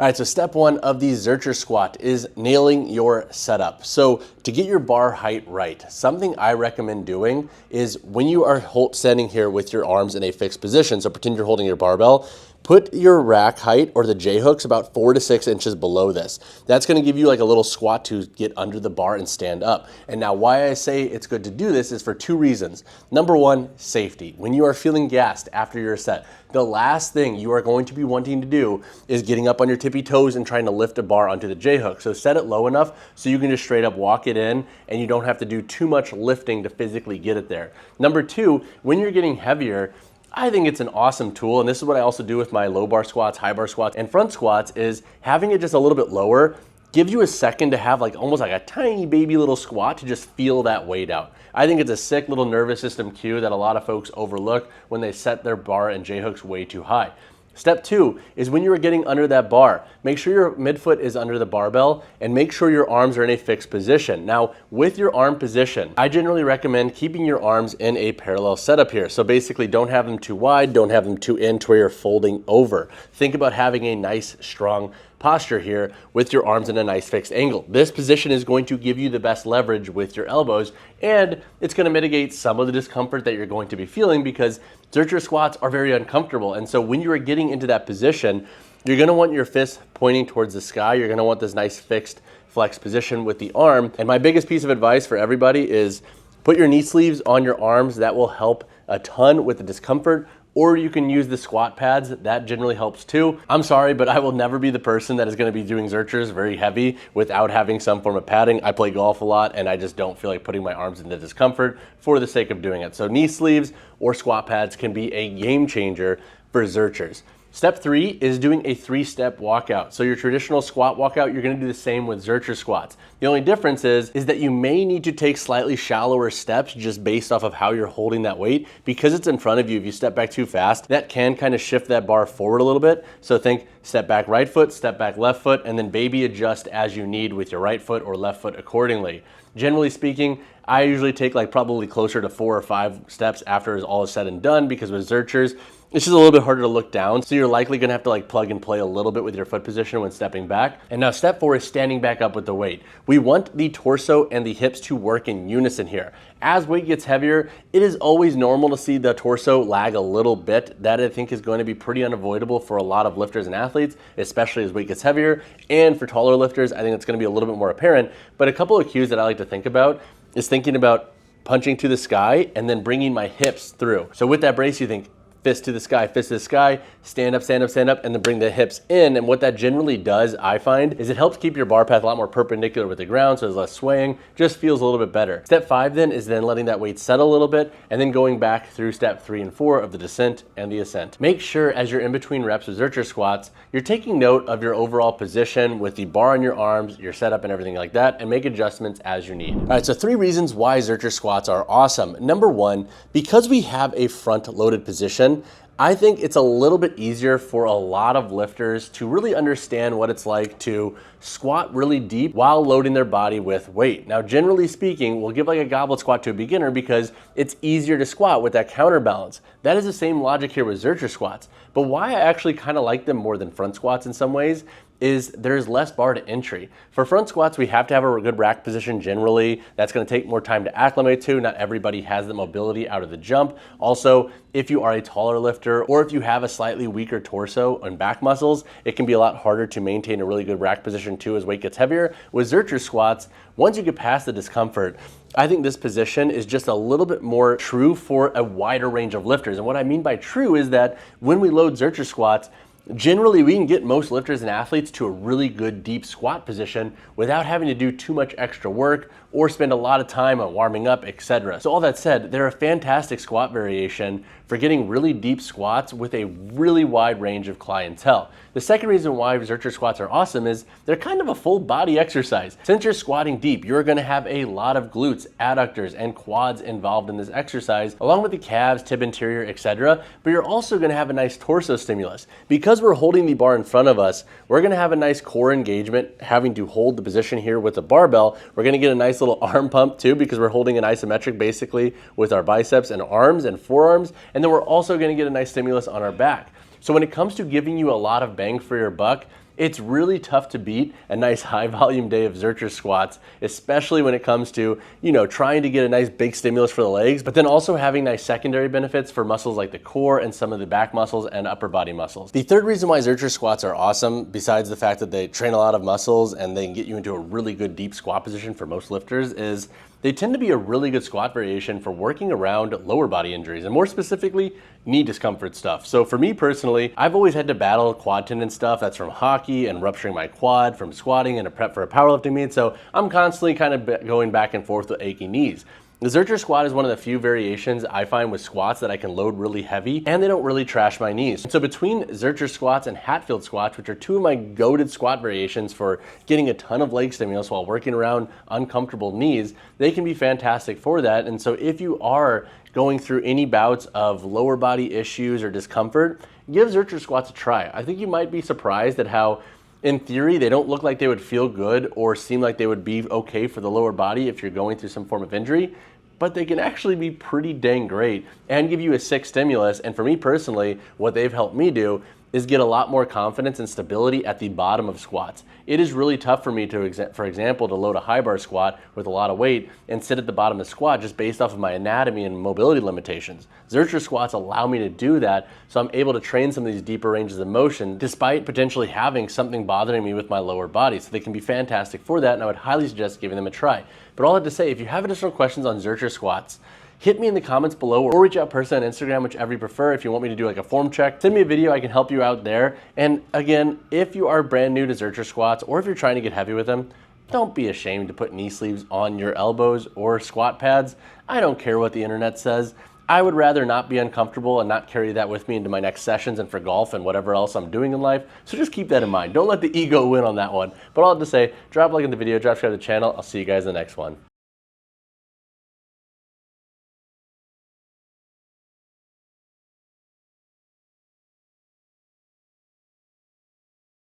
All right, so step one of the Zercher squat is nailing your setup. So to get your bar height right, something I recommend doing is when you are standing here with your arms in a fixed position, so pretend you're holding your barbell, put your rack height or the J hooks about 4 to 6 inches below this. That's gonna give you like a little squat to get under the bar and stand up. And now why I say it's good to do this is for 2 reasons. Number one, safety. When you are feeling gassed after your set, the last thing you are going to be wanting to do is getting up on your tippy toes and trying to lift a bar onto the J hook. So set it low enough so you can just straight up walk it in and you don't have to do too much lifting to physically get it there. Number two, when you're getting heavier, I think it's an awesome tool, and this is what I also do with my low bar squats, high bar squats, and front squats, is having it just a little bit lower gives you a second to have like almost like a tiny baby little squat to just feel that weight out. I think it's a sick little nervous system cue that a lot of folks overlook when they set their bar and J hooks way too high. Step two is when you are getting under that bar, make sure your midfoot is under the barbell and make sure your arms are in a fixed position. Now, with your arm position, I generally recommend keeping your arms in a parallel setup here. So basically don't have them too wide, don't have them too in to where you're folding over. Think about having a nice, strong posture here with your arms in a nice fixed angle. This position is going to give you the best leverage with your elbows, and it's going to mitigate some of the discomfort that you're going to be feeling because Zercher squats are very uncomfortable. And so when you are getting into that position, you're going to want your fists pointing towards the sky. You're going to want this nice fixed flex position with the arm. And my biggest piece of advice for everybody is put your knee sleeves on your arms. That will help a ton with the discomfort. Or you can use the squat pads, that generally helps too. I'm sorry, but I will never be the person that is gonna be doing Zerchers very heavy without having some form of padding. I play golf a lot and I just don't feel like putting my arms into discomfort for the sake of doing it. So knee sleeves or squat pads can be a game changer for Zerchers. Step three is doing a 3-step walkout. So your traditional squat walkout, you're gonna do the same with Zercher squats. The only difference is that you may need to take slightly shallower steps just based off of how you're holding that weight. Because it's in front of you, if you step back too fast, that can kind of shift that bar forward a little bit. So think step back right foot, step back left foot, and then baby adjust as you need with your right foot or left foot accordingly. Generally speaking, I usually take like probably closer to 4 or 5 steps after all is said and done, because with Zerchers, it's just a little bit harder to look down. So you're likely gonna have to like plug and play a little bit with your foot position when stepping back. And now step 4 is standing back up with the weight. We want the torso and the hips to work in unison here. As weight gets heavier, it is always normal to see the torso lag a little bit. That I think is going to be pretty unavoidable for a lot of lifters and athletes, especially as weight gets heavier. And for taller lifters, I think it's gonna be a little bit more apparent. But a couple of cues that I like to think about is thinking about punching to the sky and then bringing my hips through. So with that brace, you think fist to the sky, fist to the sky, stand up, stand up, stand up, and then bring the hips in. And what that generally does, I find, is it helps keep your bar path a lot more perpendicular with the ground, so there's less swaying, just feels a little bit better. Step 5 then is then letting that weight settle a little bit, and then going back through step 3 and 4 of the descent and the ascent. Make sure as you're in between reps with Zercher squats, you're taking note of your overall position with the bar on your arms, your setup and everything like that, and make adjustments as you need. All right, so 3 reasons why Zercher squats are awesome. Number 1, because we have a front-loaded position, I think it's a little bit easier for a lot of lifters to really understand what it's like to squat really deep while loading their body with weight. Now, generally speaking, we'll give like a goblet squat to a beginner because it's easier to squat with that counterbalance. That is the same logic here with Zercher squats. But why I actually kind of like them more than front squats in some ways is there's less bar to entry. For front squats, we have to have a good rack position generally. That's gonna take more time to acclimate to. Not everybody has the mobility out of the jump. Also, if you are a taller lifter or if you have a slightly weaker torso and back muscles, it can be a lot harder to maintain a really good rack position too as weight gets heavier. With Zercher squats, once you get past the discomfort, I think this position is just a little bit more true for a wider range of lifters. And what I mean by true is that when we load Zercher squats, generally, we can get most lifters and athletes to a really good deep squat position without having to do too much extra work or spend a lot of time on warming up, etc. So all that said, they're a fantastic squat variation for getting really deep squats with a really wide range of clientele. The second reason why Zercher squats are awesome is they're kind of a full body exercise. Since you're squatting deep, you're gonna have a lot of glutes, adductors, and quads involved in this exercise, along with the calves, tib anterior, etc. But you're also gonna have a nice torso stimulus. Because we're holding the bar in front of us, we're gonna have a nice core engagement, having to hold the position here with the barbell. We're gonna get a nice little arm pump too, because we're holding an isometric basically with our biceps and arms and forearms. And then we're also gonna get a nice stimulus on our back. So when it comes to giving you a lot of bang for your buck, it's really tough to beat a nice high volume day of Zercher squats, especially when it comes to, trying to get a nice big stimulus for the legs, but then also having nice secondary benefits for muscles like the core and some of the back muscles and upper body muscles. The third reason why Zercher squats are awesome, besides the fact that they train a lot of muscles and they can get you into a really good deep squat position for most lifters, is they tend to be a really good squat variation for working around lower body injuries, and more specifically, knee discomfort stuff. So for me personally, I've always had to battle quad tendon stuff. That's from hockey and rupturing my quad from squatting and a prep for a powerlifting meet. So I'm constantly kind of going back and forth with achy knees. The Zercher squat is one of the few variations I find with squats that I can load really heavy and they don't really trash my knees. So between Zercher squats and Hatfield squats, which are two of my goated squat variations for getting a ton of leg stimulus while working around uncomfortable knees, they can be fantastic for that. And so if you are going through any bouts of lower body issues or discomfort, give Zercher squats a try. I think you might be surprised at how, in theory, they don't look like they would feel good or seem like they would be okay for the lower body if you're going through some form of injury, but they can actually be pretty dang great and give you a sick stimulus. And for me personally, what they've helped me do is get a lot more confidence and stability at the bottom of squats. It is really tough for me to, for example, to load a high bar squat with a lot of weight and sit at the bottom of the squat just based off of my anatomy and mobility limitations. Zercher squats allow me to do that, so I'm able to train some of these deeper ranges of motion despite potentially having something bothering me with my lower body. So they can be fantastic for that, and I would highly suggest giving them a try. But all I have to say, if you have additional questions on Zercher squats, hit me in the comments below or reach out personally on Instagram, whichever you prefer. If you want me to do like a form check, send me a video, I can help you out there. And again, if you are brand new to Zercher squats or if you're trying to get heavy with them, don't be ashamed to put knee sleeves on your elbows or squat pads. I don't care what the internet says. I would rather not be uncomfortable and not carry that with me into my next sessions and for golf and whatever else I'm doing in life. So just keep that in mind. Don't let the ego win on that one. But all I have to say, drop a like in the video, subscribe to the channel. I'll see you guys in the next one.